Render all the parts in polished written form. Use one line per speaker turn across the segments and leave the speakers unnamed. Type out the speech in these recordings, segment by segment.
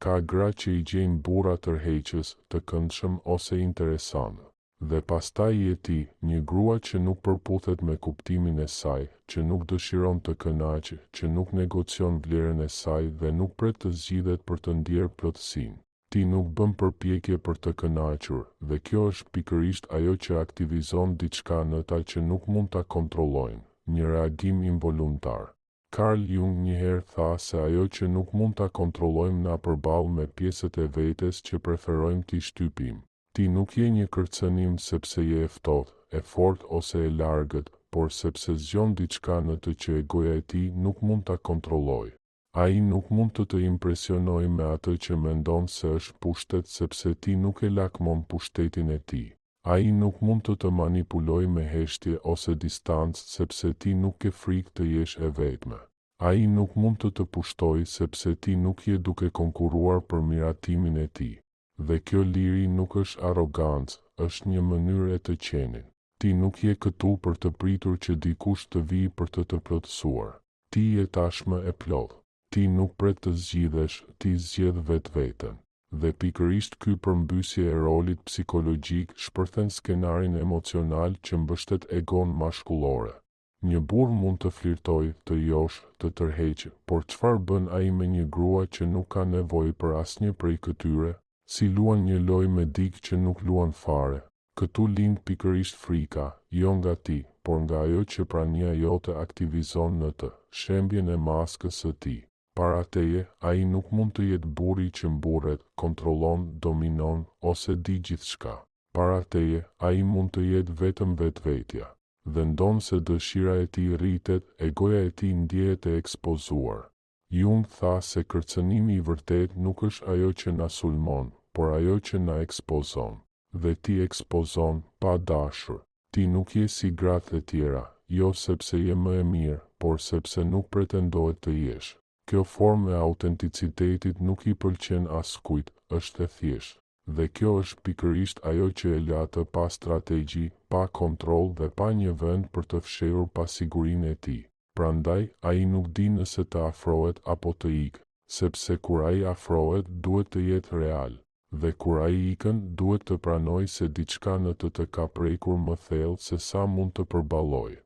Ka gra që i gjejnë burra tërheqës, të këndshëm ose interesant. Dhe pastaj je ti, një grua që nuk përputhet me kuptimin e saj, që nuk dëshiron të kënaqë, që nuk negocion vlerën e saj dhe nuk pret të zgjidhet për të ndjerë plotësinë. Ti nuk bën përpjekje për të kënaqur, dhe kjo është pikërisht ajo që aktivizon diçka në ta që nuk mund ta kontrollojnë, një reagim involuntar. Carl Jung njëherë tha se ajo që nuk mund ta kontrollojmë na përballë me pjesët e vetes që preferojmë t'i shtypim. Ti nuk je një kërcënim sepse je e ftohtë, e fortë ose e largët, por sepse zgjon diçka në të që egoja e tij nuk mund ta kontrollojë. Ai nuk mund të impresionojë me atë që mendon se është pushtet sepse ti nuk e lakmon pushtetin e tij. Ai nuk mund të manipulojë me heshtje ose distancë sepse ti nuk ke frikë të jesh e vetme. Ai nuk mund të pushtojë sepse ti nuk je duke konkurruar për miratimin e tij. Dhe kjo liri nuk është arrogancë, është një mënyrë e të qenit. Ti nuk je këtu për të pritur që dikush të vijë për të plotësuar. Ti je tashmë e plotë. Ti nuk pret të zgjidhesh, ti zgjedh vetveten. Dhe pikërisht ky përmbysje e rolit psikologjik shpërthen skenarin emocional që mbështet egon mashkullore. Një burr mund të flirtojë, të josh, të tërheqë, por çfarë bën ai me një grua që nuk ka nevojë për asnjë prej këtyre? Si luan një lojë me dikë që nuk luan fare. Këtu lind pikërisht frika, jo nga ti, por nga ajo që prania jote aktivizon në të, shembjen e maskës së tij. Para teje, ai nuk mund të jetë burri që mburret, kontrollon, dominon, ose di gjithçka. Para teje, ai mund të jetë vetëm vetvetja. Dhe ndonë se dëshira e tij rritet, egoja e tij ndjehet e ekspozuar. Jung tha se kërcënimi i vërtet nuk është ajo që na sulmon, por ajo që na ekspozon. Dhe ti ekspozon, pa dashur. Ti nuk je si gratë e tjera, jo sepse je më e mirë, por sepse nuk pretendohet të jesh. Kjo formë e autenticitetit nuk i pëlqen askujt, është e thjeshtë. Dhe kjo është pikërisht ajo që e la të pa strategji, pa kontroll dhe pa një vend për të fshehur pasigurinë e tij. Prandaj, ai nuk di nëse të afrohet apo të ikë, sepse kur ai afrohet duhet të jetë real, dhe kur ai ikën duhet të pranojë se diçka në të ka prekur më thellë se sa mund të përballojë.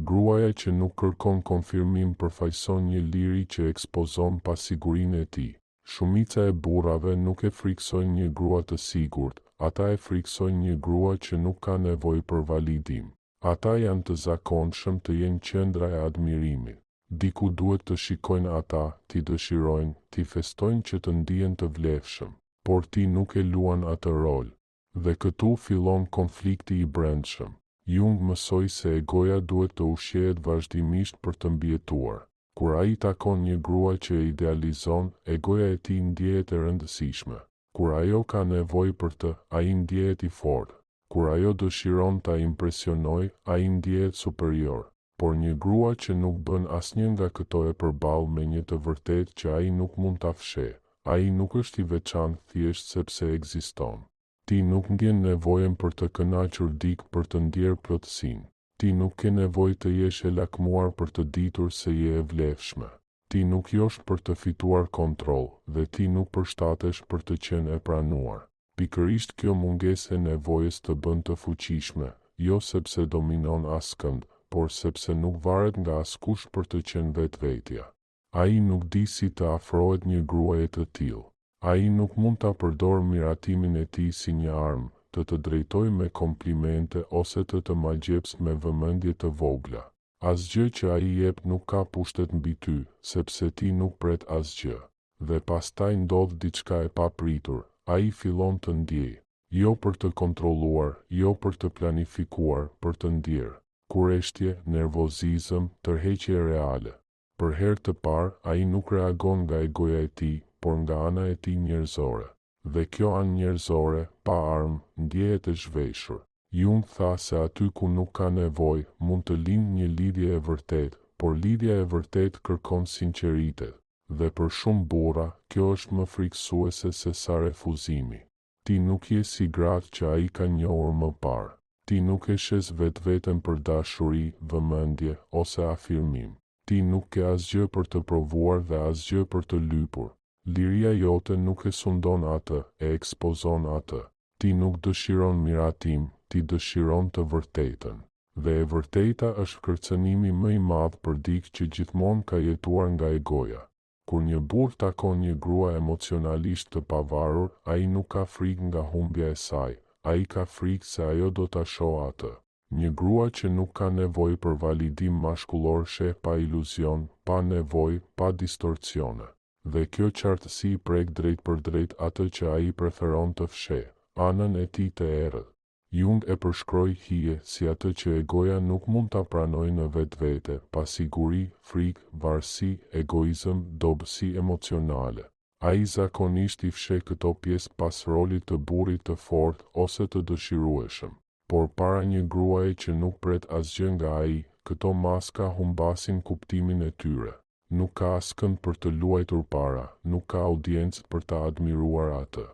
Gruaja që nuk kërkon konfirmim përfaqëson një liri që ekspozon pasigurinë e tij. Shumica e burrave nuk e friksojnë një grua të sigurt, ata e friksojnë një grua që nuk ka nevojë për validim. Ata janë të zakonshëm të jenë qendra e admirimit. Diku duhet të shikojnë ata, ti dëshirojnë, ti festojnë që të ndihen të vlefshëm, por ti nuk e luan atë rol. Dhe këtu fillon konflikti i brendshëm. Jung mësoi se egoja duhet të ushqehet vazhdimisht për të mbijetuar. Kur ai takon një grua që e idealizon, egoja e tij ndjehet e rëndësishme. Kur ajo ka nevojë për të, ai ndjehet i fortë. Kur ajo dëshiron ta impresionojë, ai ndjehet superior. Por një grua që nuk bën asnjë nga këto e përballë me një të vërtetë që ai nuk mund ta fshehë. Ai nuk është i veçantë thjesht sepse ekziston. Ti nuk ndjen nevojën për të kënaqur dikë për të ndjerë plotësinë. Ti nuk ke nevojë të jesh e lakmuar për të ditur se je e vlefshme. Ti nuk josh për të fituar kontroll, dhe ti nuk përshtatesh për të qenë e pranuar. Pikërisht kjo mungesë e nevojës të bën të fuqishme, jo sepse dominon askënd, por sepse nuk varet nga askush për të qenë vetvetja. Ai nuk di si të afrohet një gruaje të tillë. Ai nuk mund ta përdorë miratimin e tij si një armë, të drejtojë me komplimente ose të magjeps me vëmendje të vogla. Asgjë që ai jep nuk ka pushtet mbi ty, sepse ti nuk pret asgjë. Dhe pastaj ndodh diçka e papritur. Ai fillon të ndjejë, jo për të kontrolluar, jo për të planifikuar, për të ndjerë. Kurreshtje, nervozizëm, tërheqje reale. Për herë të parë, ai nuk reagon nga egoja e tij, por nga ana e tij njerëzore. Dhe kjo anë njerëzore, pa armë, ndjehet e zhveshur. Jung tha se aty ku nuk ka nevojë, mund të lindë një lidhje e vërtetë, por lidhja e vërtetë kërkon sinqeritet. Dhe për shumë burra, kjo është më frikësuese se sa refuzimi. Ti nuk je si gratë që ai ka njohur më parë. Ti nuk e shes vetveten për dashuri, vëmendje ose afirmim. Ti nuk ke asgjë për të provuar dhe asgjë për të lypur. Liria jote nuk e sundon atë, e ekspozon atë. Ti nuk dëshiron miratim, ti dëshiron të vërtetën. Dhe e vërteta është kërcënimi më i madh për dikë që gjithmonë ka jetuar nga egoja. Kur një burr takon një grua emocionalisht të pavarur, ai nuk ka frikë nga humbja e saj, ai ka frikë se ajo do ta shohë atë. Një grua që nuk ka nevojë për validim mashkullor sheh pa iluzion, pa nevojë, pa distorsione. Dhe kjo qartësi prek drejt për drejt atë që ai preferon të fsheh, anën e tij të errët. Jung e përshkroi hije si atë që egoja nuk mund ta pranojë në vetvete, pasiguri, frikë, varësi, egoizëm, dobësi emocionale. Ai zakonisht i fsheh këto pjesë pas rolit të burrit të fortë ose të dëshirueshëm. Por para një gruaje që nuk pret asgjë nga ai, këto maska humbasin kuptimin e tyre. Nuk ka askënd për të luajtur para, nuk ka audiencë për ta admiruar atë.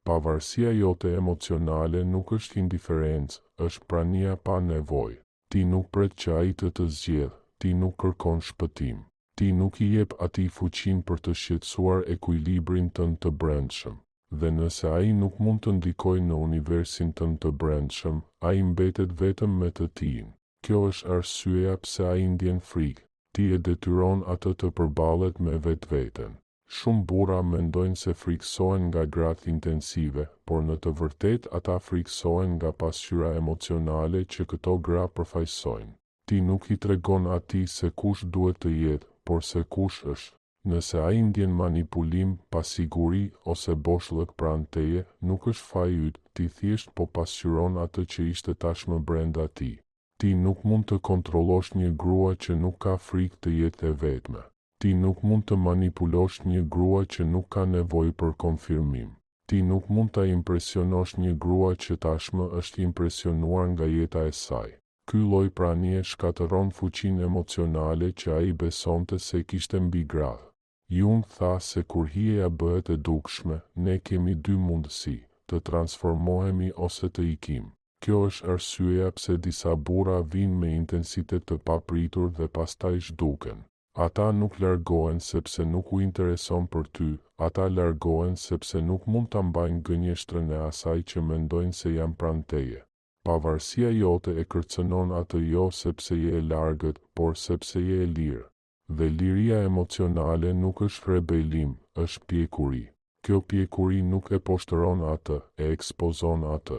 Pavarësia jote emocionale nuk është indiferencë, është prania pa nevojë. Ti nuk pret që ai të zgjedh, ti nuk kërkon shpëtim. Ti nuk i jep atij fuqinë për të shqetësuar ekuilibrin tënd të brendshëm. Dhe nëse ai nuk mund të ndikojë në universin tënd të brendshëm, ai mbetet vetëm me të tijin. Kjo është arsyeja pse ai ndjen frikë. Ti e detyron atë të përballet me vetveten. Shumë burra mendojnë se friksohen nga gratë intensive, por në të vërtetë ata friksohen nga pasqyra emocionale që këto gra përfaqësojnë. Ti nuk i tregon atij se kush duhet të jetë, por se kush është. Nëse ai ndjen manipulim, pasiguri ose boshllëk pranë teje, nuk është faji yt, ti thjesht po pasqyron atë që ishte tashmë brenda tij. Ti nuk mund të kontrollosh një grua që nuk ka frikë të jetë e vetme. Ti nuk mund të manipulosh një grua që nuk ka nevojë për konfirmim. Ti nuk mund ta impresionosh një grua që tashmë është impresionuar nga jeta e saj. Ky lloj pranie shkatëron fuqinë emocionale që ai besonte se kishte mbi gratë. Jung tha se kur hija bëhet e dukshme, ne kemi dy mundësi, të transformohemi ose të ikim. Kjo është arsyeja pse disa burra vijnë me intensitet të papritur dhe pastaj zhduken. Ata nuk largohen sepse nuk u intereson për ty, ata largohen sepse nuk mund ta mbajnë gënjeshtrën e asaj që mendojnë se janë pranë teje. Pavarësia jote e kërcënon atë jo sepse je e largët, por sepse je e lirë. Dhe liria emocionale nuk është rebelim, është pjekuri. Kjo pjekuri nuk e poshtëron atë, e ekspozon atë.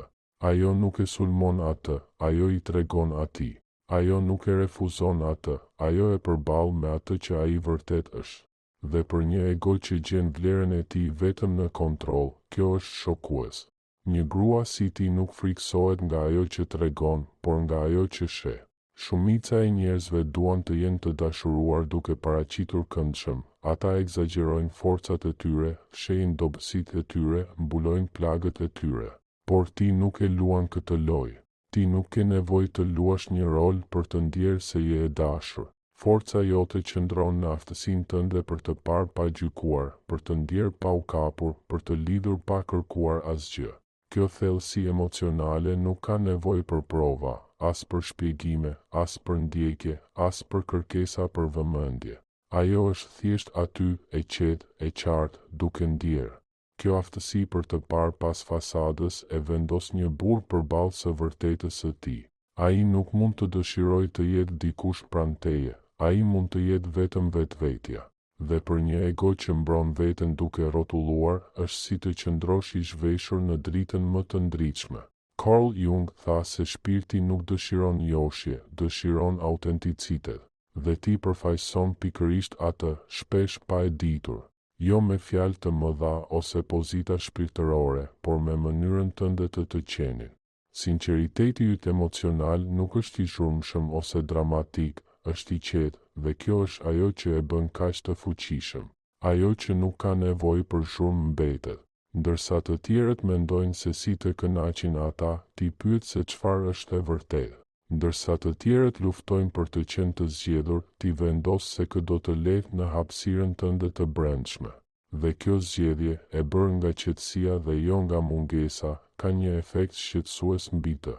Ajo nuk e sulmon atë, ajo i tregon atij. Ajo nuk e refuzon atë, ajo e përball me atë që ai vërtet është. Dhe për një ego që gjen vlerën e tij vetëm në kontroll, kjo është shokues. Një grua si ti nuk friksohet nga ajo që tregon, por nga ajo që sheh. Shumica e njerëzve duan të jenë të dashuruar duke paraqitur këndshëm. Ata egzagjerojnë forcat e tyre, fshehin dobësitë e tyre, mbulojnë plagët e tyre. Por ti nuk e luan këtë lojë. Ti nuk ke nevojë të luash një rol për të ndjerë se je e dashur. Forca jote qëndron në aftësinë tënde për të parë pa gjykuar, për të ndjerë pa u kapur, për të lidhur pa kërkuar asgjë. Kjo thellësi emocionale nuk ka nevojë për prova, as për shpjegime, as për ndjekje, as për kërkesa për vëmendje. Ajo është thjesht aty, e qetë, e qartë, duke ndjerë. Kjo aftësi për të parë pas fasadës e vendos një burr përballë së vërtetës së tij. Ai nuk mund të dëshirojë të jetë dikush pranë teje, ai mund të jetë vetëm vetvetja. Dhe për një ego që mbron veten duke rrotulluar, është si të qëndrosh i zhveshur në dritën më të ndritshme. Carl Jung tha se shpirti nuk dëshiron joshje, dëshiron autenticitet. Dhe ti përfaqëson pikërisht atë, shpesh pa e ditur. Jo me fjalë të mëdha ose pozita shpirtërore, por me mënyrën tënde të qenit. Sinqeriteti yt emocional nuk është i zhurmshëm ose dramatik, është i qetë, dhe kjo është ajo që e bën kaq të fuqishëm. Ajo që nuk ka nevojë për zhurmë mbetet. Ndërsa të tjerët mendojnë se si të kënaqin ata, ti pyet se çfarë është e vërtetë. Ndërsa të tjerët luftojnë për të qenë të zgjedhur, ti vendos se kë do të letë në hapësirën tënde të brendshme. Dhe kjo zgjedhje, e bërë nga qetësia dhe jo nga mungesa, ka një efekt shqetësues mbi të.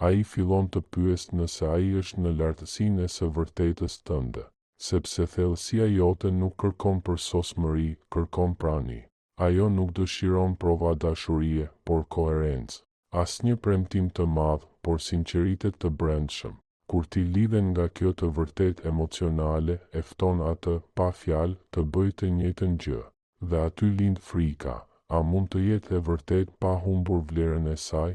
Ai fillon të pyes nëse ai është në lartësinë e së vërtetës tënde. sepse thellësia jote nuk kërkon përsosmëri, kërkon prani. Ajo nuk dëshiron prova dashurie, por koherencë. Asnjë premtim të madh, por sinqeritet të brendshëm. Kur ti lidhen nga kjo të vërtet emocionale, e fton atë, pa fjalë, të bëjë të njëjtën gjë. Dhe aty lind frika, a mund të jetë e vërtet pa humbur vlerën e saj?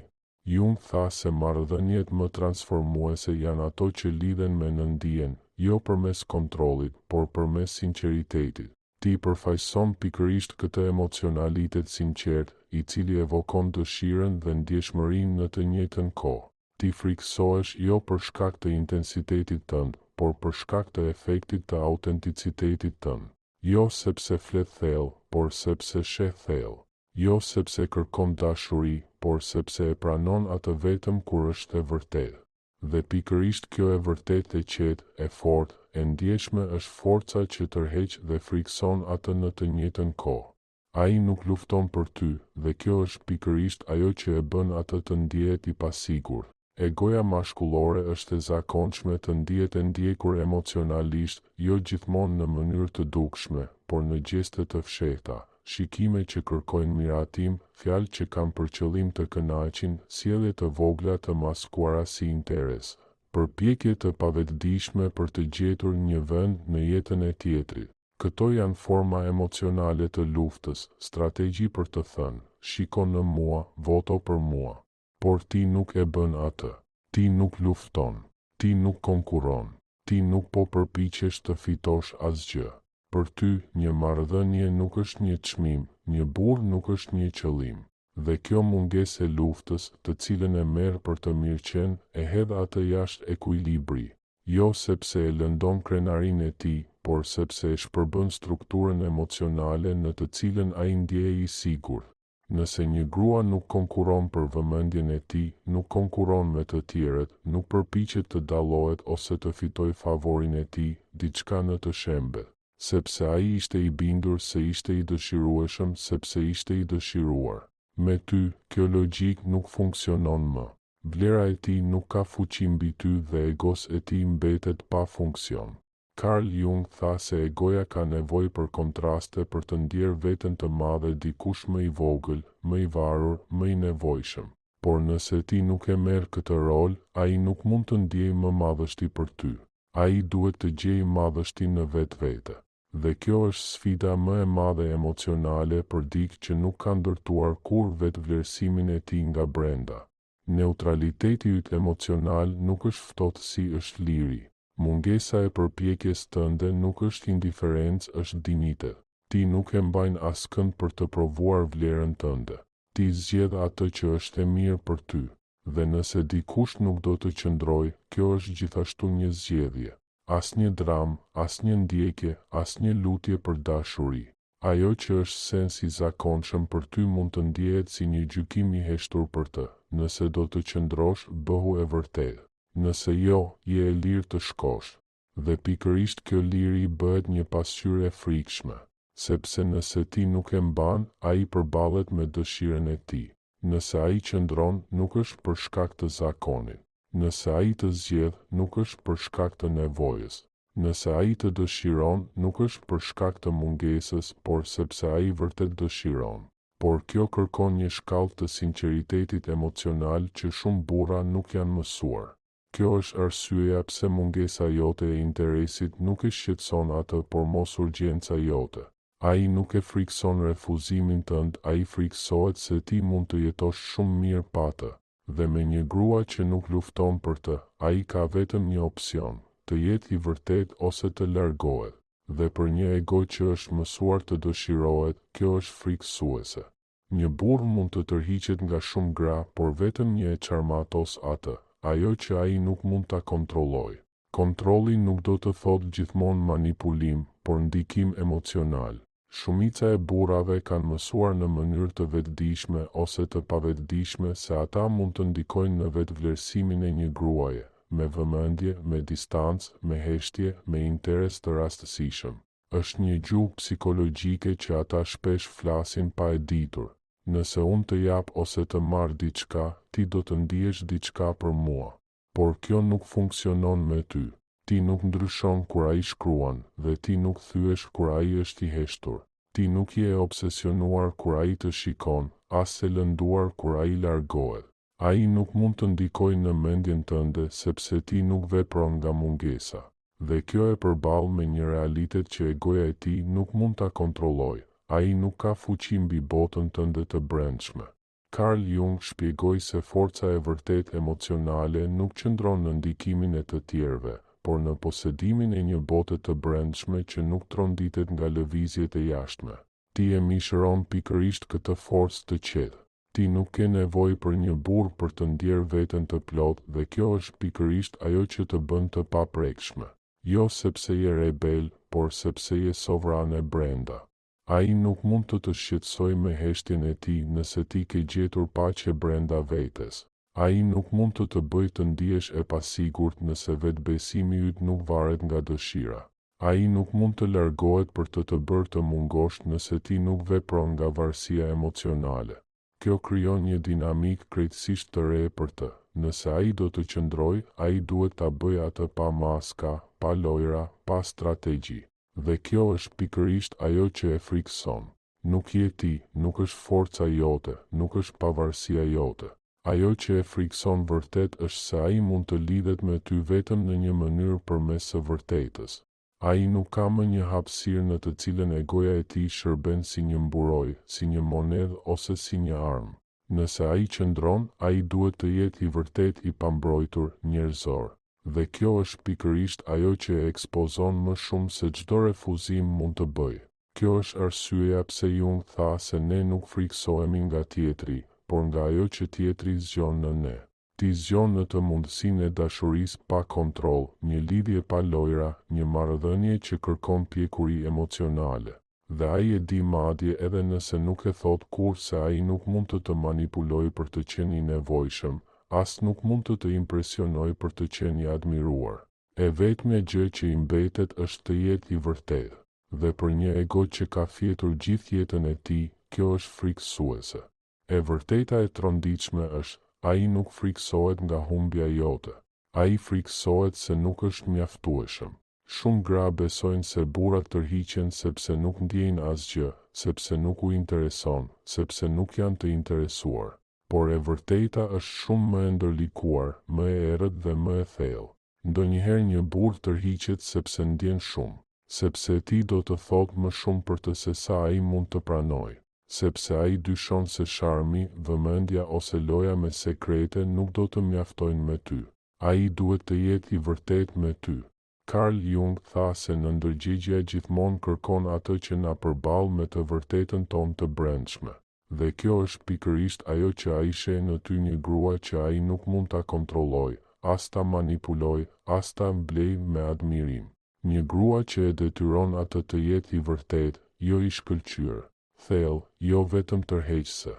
Jung tha se marrëdhëniet më transformuese janë ato që lidhen me nëndjen, jo përmes kontrollit, por përmes sinqeritetit. Ti përfaqëson pikërisht këtë emocionalitet sinqert, i cili evokon dëshirën dhe ndjeshmërinë në të njëjtën kohë. Ti friksohesh jo për shkak të intensitetit tënd, por për shkak të efektit të autenticitetit tënd. Jo sepse flet thellë, por sepse sheh thellë. Jo sepse kërkon dashuri, por sepse e pranon atë vetëm kur është e vërtetë. Dhe pikërisht kjo e vërtetë e qetë, e fortë, e ndjeshme është forca që tërheq dhe frikson atë në të njëjtën kohë. Ai nuk lufton për ty, dhe kjo është pikërisht ajo që e bën atë të ndihet i pasigurt. Egoja mashkullore është e zakonshme të ndihet e ndjekur emocionalisht, jo gjithmonë në mënyrë të dukshme, por në gjeste të fshehta, shikime që kërkojnë miratim, fjalë që kanë për qëllim të kënaqin, sjellje të vogla të maskuara si interes, përpjekje të pavetëdijshme për të gjetur një vend në jetën e tjetrit. Këto janë forma emocionale të luftës, strategji për të thënë, shiko në mua, voto për mua. Por ti nuk e bën atë. Ti nuk lufton. Ti nuk konkuron. Ti nuk po përpiqesh të fitosh asgjë. Për ty, një marrëdhënie nuk është një çmim, një burr nuk është një qëllim. Dhe kjo mungesë e luftës, të cilën e merr për të mirëqenë, e hedh atë jashtë ekuilibri. Jo sepse e lëndon krenarinë e tij, por sepse e shpërbën strukturën emocionale në të cilën ai ndjehej i sigurt. Nëse një grua nuk konkuron për vëmendjen e tij, nuk konkuron me të tjerët, nuk përpiqet të dallohet ose të fitojë favorin e tij, diçka në të shembet. Sepse ai ishte i bindur se ishte i dëshirueshëm, sepse ishte i dëshiruar. Me ty, kjo logjik nuk funksionon më. Vlera e tij nuk ka fuqi mbi ty dhe egos e tij mbetet pa funksion. Carl Jung tha se egoja ka nevojë për kontraste për të ndjerë veten të madhe dikush më i vogël, më i varur, më i nevojshëm. Por nëse ti nuk e merr këtë rol, ai nuk mund të ndjejë më madhështi për ty. Ai duhet të gjejë madhështin në vetvete. Dhe kjo është sfida më e madhe emocionale për dikë që nuk ka ndërtuar kur vetvlerësimin e tij nga brenda. Neutraliteti yt emocional nuk është ftohtësi, është liri. Mungesa e përpjekjes tënde nuk është indiferencë, është dinjitet. Ti nuk e mbajnë askënd për të provuar vlerën tënde. Ti zgjedh atë që është e mirë për ty. Dhe nëse dikush nuk do të qëndrojë, kjo është gjithashtu një zgjedhje. Asnjë dram, asnjë ndjekje, asnjë lutje për dashuri. Ajo që është sens i zakonshëm për ty mund të ndjehet si një gjykim i heshtur për të. Nëse do të qëndrosh, bëhu e vërtetë. Nëse jo, je e lirë të shkosh. Dhe pikërisht kjo liri bëhet një pasqyrë e frikshme, sepse nëse ti nuk e mban, ai përballet me dëshirën e tij. Nëse ai qëndron, nuk është për shkak të zakonit. Nëse ai të zgjedh, nuk është për shkak të nevojës. Nëse ai të dëshiron, nuk është për shkak të mungesës, por sepse ai vërtet dëshiron. Por kjo kërkon një shkallë të sinqeritetit emocional që shumë burra nuk janë mësuar. Kjo është arsyeja pse mungesa jote e interesit nuk e shqetëson atë, por mos urgjenca jote. Ai nuk e frikson refuzimin tënd, ai friksohet se ti mund të jetosh shumë mirë pa të. Dhe me një grua që nuk lufton për të, ai ka vetëm një opsion, të jetë i vërtet ose të largohet. Dhe për një ego që është mësuar të dëshirohet, kjo është frikësuese. Një burr mund të tërhiqet nga shumë gra, por vetëm një e çarmatos atë. Ajo që ai nuk mund ta kontrollojë. Kontrolli nuk do të thotë gjithmonë manipulim, por ndikim emocional. Shumica e burrave kanë mësuar në mënyrë të vetëdijshme ose të pavetëdijshme se ata mund të ndikojnë në vetvlerësimin e një gruaje, me vëmendje, me distancë, me heshtje, me interes të rastësishëm. Është një gjuhë psikologjike që ata shpesh flasin pa e ditur. Nëse unë të jap ose të marr diçka, ti do të ndihesh diçka për mua. Por kjo nuk funksionon me ty. Ti nuk ndryshon kur ai shkruan dhe ti nuk thyesh kur ai është i heshtur. Ti nuk je obsesionuar kur ai të shikon, as e lënduar kur ai largohet. Ai nuk mund të ndikojë në mendjen tënde sepse ti nuk vepron nga mungesa. Dhe kjo e përball me një realitet që egoja e tij nuk mund ta kontrollojë. Ai nuk ka fuqi mbi botën tënde të brendshme. Carl Jung shpjegoi se forca e vërtet emocionale nuk qëndron në ndikimin e të tjerëve, por në posedimin e një bote të brendshme që nuk tronditet nga lëvizjet e jashtme. Ti e mishëron pikërisht këtë forcë të qetë. Ti nuk ke nevojë për një burr për të ndjerë veten të plot dhe kjo është pikërisht ajo që të bën të paprekshme. Jo sepse je rebel, por sepse je sovrane brenda. Ai nuk mund të shqetësojë me heshtjen e tij nëse ti ke gjetur paqe brenda vetes. Ai nuk mund të bëjë të ndihesh e pasigurt nëse vetbesimi yt nuk varet nga dëshira. Ai nuk mund të largohet për të bërë të mungosh nëse ti nuk vepron nga varësia emocionale. Kjo krijon një dinamik krejtësisht të re për të. Nëse ai do të qëndrojë, ai duhet ta bëjë atë pa maska, pa lojra, pa strategji. Dhe kjo është pikërisht ajo që e frikson. Nuk je ti, nuk është forca jote, nuk është pavarësia jote. Ajo që e frikson vërtet është se ai mund të lidhet me ty vetëm në një mënyrë përmes së vërtetës. Ai nuk ka më një hapësirë në të cilën egoja e tij shërben si një mburoj, si një monedhë ose si një armë. Nëse ai qëndron, ai duhet të jetë i vërtet i pambrojtur, njerëzor. Dhe kjo është pikërisht ajo që e ekspozon më shumë se çdo refuzim mund të bëjë. Kjo është arsyeja pse Jung tha se ne nuk friksohemi nga tjetri, por nga ajo që tjetri zgjon në ne. Ti zgjon në të mundësinë e dashurisë pa kontroll, një lidhje pa lojra, një marrëdhënie që kërkon pjekuri emocionale. Dhe ai e di madje edhe nëse nuk e thot kur se ai nuk mund të manipulojë për të qenë i nevojshëm, as nuk mund të impresionoj për të qenë i admiruar. E vetmja gjë që i mbetet është të jetë i vërtetë. Dhe për një ego që ka fjetur gjithë jetën e tij, kjo është frikësuese. E vërteta e tronditshme është, ai nuk friksohet nga humbja jote. Ai friksohet se nuk është mjaftueshëm. Shumë gra besojnë se burrat tërhiqen sepse nuk ndjejnë asgjë, sepse nuk u intereson, sepse nuk janë të interesuar. Por e vërteta është shumë më e ndërlikuar, më e errët dhe më e thellë. Ndonjëherë një burr tërhiqet sepse ndjen shumë, sepse ti do të thotë më shumë për të se sa ai mund të pranojë, sepse ai dyshon se sharmi, vëmendja ose loja me sekrete nuk do të mjaftojnë me ty. Ai duhet të jetë i vërtet me ty. Carl Jung tha se në ndërgjegjja gjithmonë kërkon atë që na përball me të vërtetën tonë të brendshme. Dhe kjo është pikërisht ajo që ai sheh në ty, një grua që ai nuk mund ta kontrollojë, as ta manipulojë, as ta mblejë me admirim. Një grua që e detyron atë të jetë i vërtet, jo i shkëlqyer, thellë, jo vetëm tërheqëse,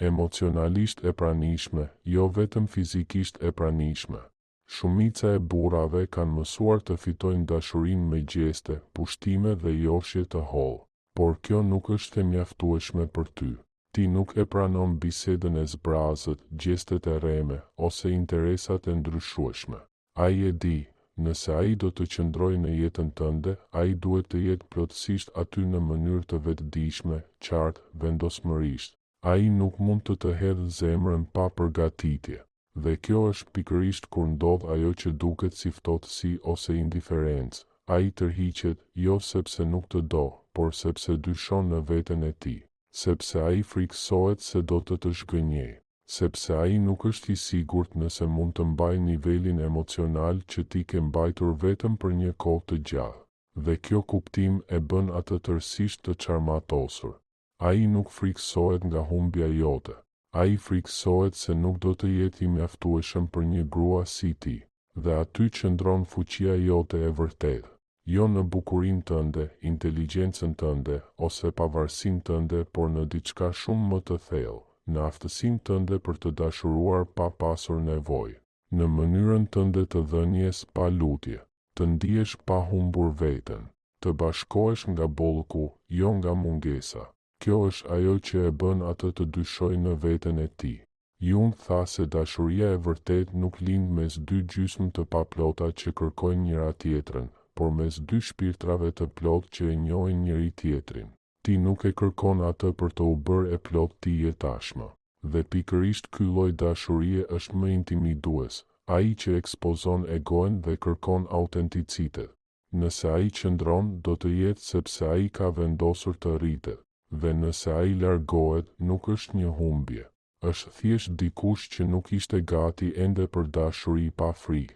emocionalisht e pranishme, jo vetëm fizikisht e pranishme. Shumica e burrave kanë mësuar të fitojnë dashurinë me gjeste, pushtime dhe joshje të hollë, por kjo nuk është e mjaftueshme për ty. Ti nuk e pranon bisedën e zbrazët, gjestet e rreme, ose interesat e ndryshueshme. Ai e di, nëse ai do të qëndrojë në jetën tënde, ai duhet të jetë plotësisht aty në mënyrë të vetëdijshme, qartë, vendosmërisht. Ai nuk mund të hedhë zemrën pa përgatitje. Dhe kjo është pikërisht kur ndodh ajo që duket si ftohtësi ose indiferencë. Ai tërhiqet, jo sepse nuk të do, por sepse dyshon në veten e tij. Sepse ai friksohet se do të shgënjej, sepse ai nuk është i sigurt nëse mund të mbajë nivelin emocional që ti ke mbajtur vetëm për një kohë të gjatë. Dhe kjo kuptim e bën atë tërësisht të çarmatosur. Ai nuk friksohet nga humbja jote. Ai friksohet se nuk do të jetë i mjaftueshëm për një grua si ti. Dhe aty qëndron fuqia jote e vërtetë. Jo në bukurinë tënde, inteligjencën tënde, ose pavarësinë tënde, por në diçka shumë më të thellë, në aftësinë tënde për të dashuruar pa pasur nevojë, në mënyrën tënde të dhënies pa lutje, të ndihesh pa humbur veten, të bashkohesh nga bollëku, jo nga mungesa. Kjo është ajo që e bën atë të dyshojë në veten e tij. Jung tha se dashuria e vërtet nuk lind mes dy gjysmë të paplota që kërkojnë njëra tjetrën, por mes dy shpirtrave të plot që e njohin njëri tjetrin. Ti nuk e kërkon atë për të u bërë e plot ti je tashmë. Dhe pikërisht ky lloj dashurie është më intimidues, ai që ekspozon egoen dhe kërkon autenticitet. Nëse ai qëndron, do të jetë sepse ai ka vendosur të rritet, dhe nëse ai largohet, nuk është një humbje. Është thjesht dikush që nuk ishte gati ende për dashuri pa frikë.